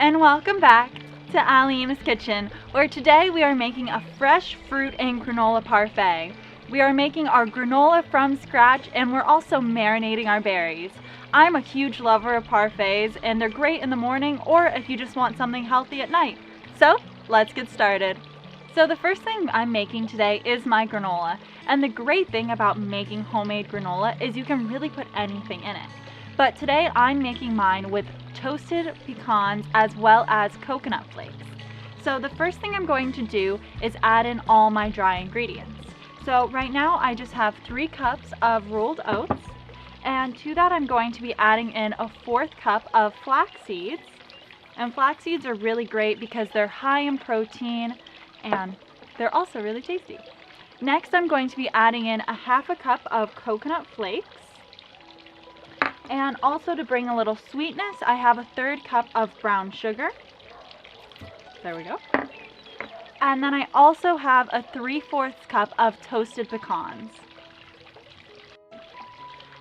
and welcome back to Alyena's Kitchen, where today we are making a fresh fruit and granola parfait. We are making our granola from scratch and we're also marinating our berries. I'm a huge lover of parfaits and they're great in the morning or if you just want something healthy at night. So let's get started. So the first thing I'm making today is my granola, and the great thing about making homemade granola is you can really put anything in it. But today I'm making mine with toasted pecans as well as coconut flakes. So the first thing I'm going to do is add in all my dry ingredients. So right now I just have 3 cups of rolled oats, and to that I'm going to be adding in a 1/4 cup of flax seeds. And flax seeds are really great because they're high in protein and they're also really tasty. Next I'm going to be adding in a 1/2 cup of coconut flakes. And also to bring a little sweetness, I have a 1/3 cup of brown sugar. There we go. And then I also have a 3/4 cup of toasted pecans.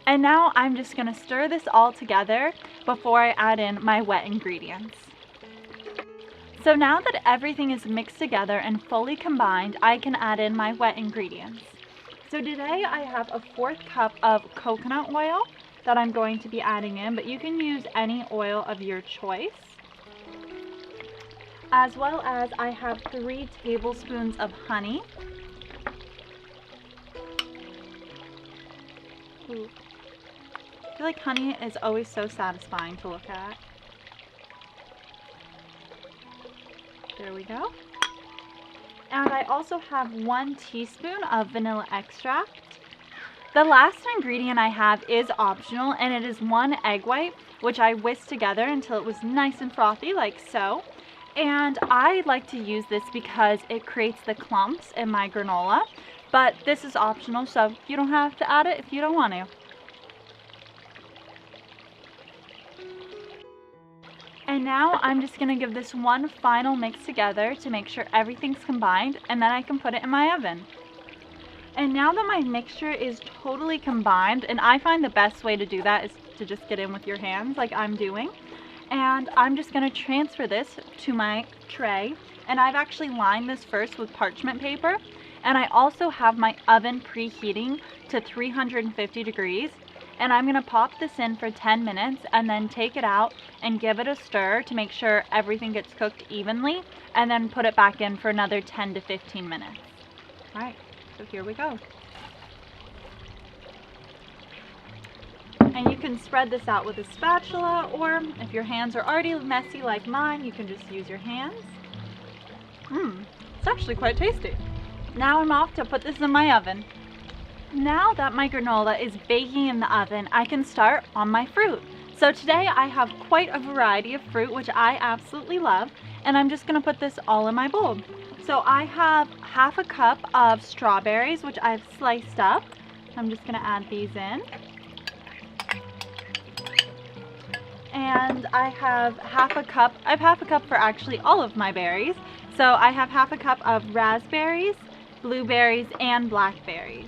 And now I'm just going to stir this all together before I add in my wet ingredients. So now that everything is mixed together and fully combined, I can add in my wet ingredients. So today I have a 1/4 cup of coconut oil that I'm going to be adding in, but you can use any oil of your choice. As well as I have 3 tablespoons of honey. Ooh. I feel like honey is always so satisfying to look at. There we go. And I also have 1 teaspoon of vanilla extract. The last ingredient I have is optional, and it is 1 egg white, which I whisked together until it was nice and frothy like so. And I like to use this because it creates the clumps in my granola, but this is optional, so you don't have to add it if you don't want to. And now I'm just going to give this one final mix together to make sure everything's combined, and then I can put it in my oven. And now that my mixture is totally combined, and I find the best way to do that is to just get in with your hands like I'm doing. And I'm just going to transfer this to my tray. And I've actually lined this first with parchment paper. And I also have my oven preheating to 350 degrees. And I'm going to pop this in for 10 minutes and then take it out and give it a stir to make sure everything gets cooked evenly. And then put it back in for another 10 to 15 minutes. All right. So here we go. And you can spread this out with a spatula, or if your hands are already messy like mine, you can just use your hands. It's actually quite tasty. Now I'm off to put this in my oven. Now that my granola is baking in the oven, I can start on my fruit. So today I have quite a variety of fruit, which I absolutely love, and I'm just going to put this all in my bowl. So I have 1/2 cup of strawberries, which I've sliced up. I'm just going to add these in. And I have 1/2 cup, I have 1/2 cup for actually all of my berries. So I have 1/2 cup of raspberries, blueberries, and blackberries.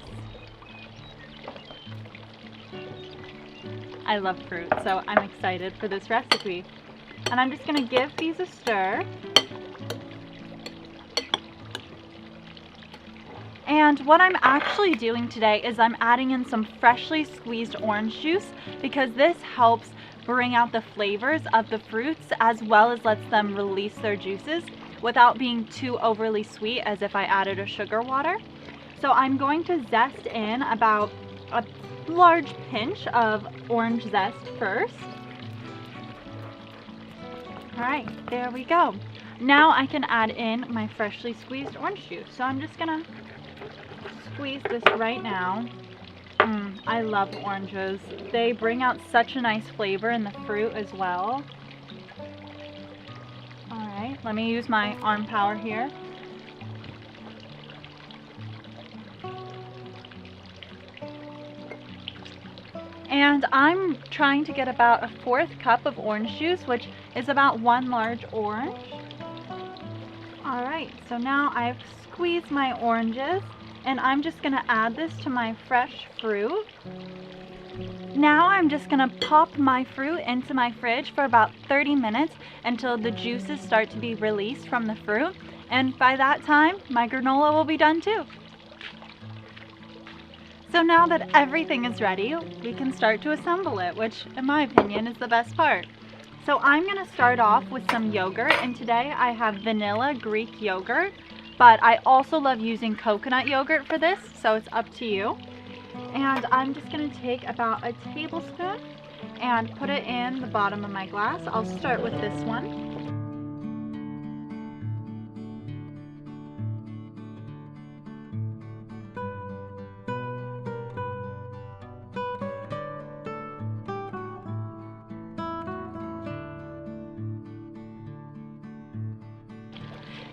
I love fruit, so I'm excited for this recipe. And I'm just going to give these a stir. And what I'm actually doing today is I'm adding in some freshly squeezed orange juice because this helps bring out the flavors of the fruits as well as lets them release their juices without being too overly sweet as if I added a sugar water. So I'm going to zest in about a large pinch of orange zest first. Alright, there we go. Now I can add in my freshly squeezed orange juice. So I'm just gonna squeeze this right now. I love oranges. They bring out such a nice flavor in the fruit as well. Alright, let me use my arm power here. And I'm trying to get about a 1/4 cup of orange juice, which is about 1 large orange. Alright, so now I've squeezed my oranges, and I'm just going to add this to my fresh fruit. Now I'm just gonna pop my fruit into my fridge for about 30 minutes until the juices start to be released from the fruit. And by that time, my granola will be done too. So now that everything is ready, we can start to assemble it, which in my opinion is the best part. So I'm gonna start off with some yogurt, and today I have vanilla Greek yogurt, but I also love using coconut yogurt for this, so it's up to you. And I'm just gonna take about a tablespoon and put it in the bottom of my glass. I'll start with this one.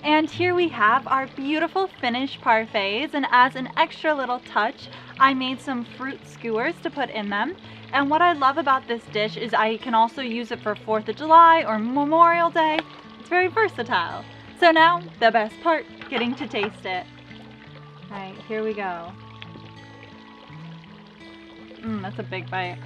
And here we have our beautiful finished parfaits, and as an extra little touch, I made some fruit skewers to put in them. And what I love about this dish is I can also use it for 4th of July or Memorial Day. It's very versatile. So now, the best part, getting to taste it. All right, here we go. That's a big bite.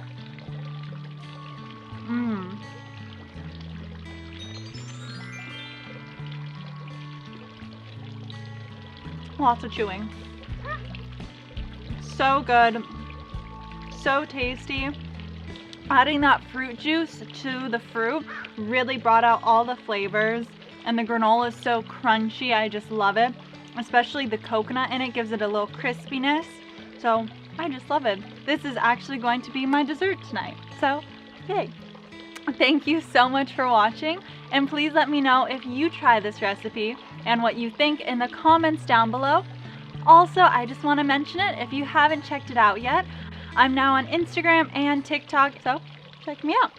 Lots of chewing. So good, so tasty. Adding that fruit juice to the fruit really brought out all the flavors, and the granola is so crunchy. I just love it, especially the coconut in it gives it a little crispiness. So I just love it. This is actually going to be my dessert tonight, so yay. Thank you so much for watching, and please let me know if you try this recipe and what you think in the comments down below. Also, I just want to mention it, if you haven't checked it out yet, I'm now on Instagram and TikTok, so check me out.